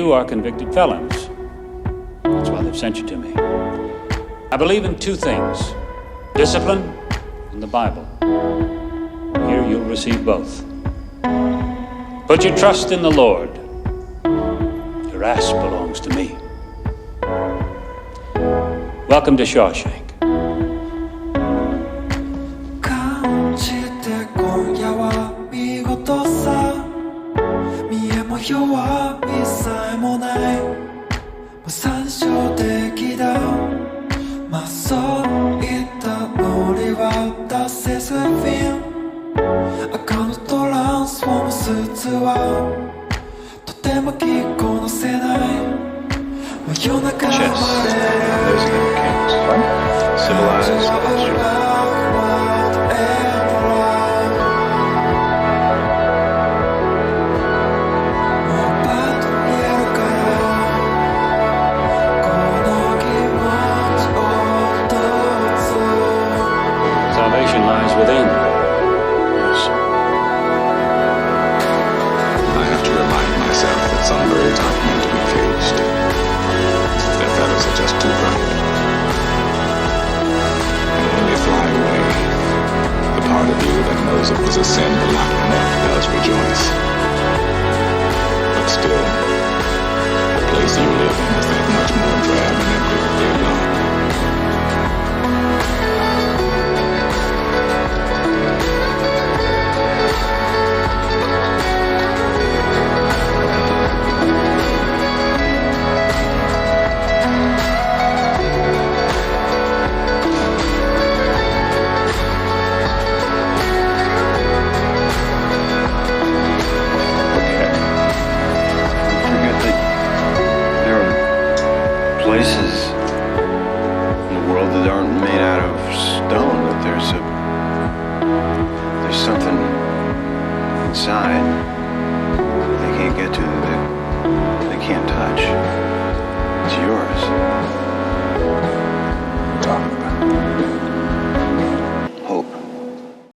you are convicted felons. That's why they've sent you to me. I believe in two things: discipline and the Bible. Here you'll receive both. Put your trust in the Lord. Your ass belongs to me. Welcome to Shawshank. 感じて今夜は見事さ、見えも弱みさえもない、もう参照的だ、まあそういったノリは出せずフィン、赤のトランスフォームスーツはとても着こなせない、もう夜中まで Civilized culture. Salvation lies within. Yes. I have to remind myself that some birds aren't meant to be caged. Their feathers are just too bright. And when they fly away, the part of you that knows it was a sin to lock them up does rejoice. But still, the place you live in is that much more drab and empty that they're gone. Places in the world that aren't made out of stone, that there's something inside they can't get to, that they can't touch. It's yours.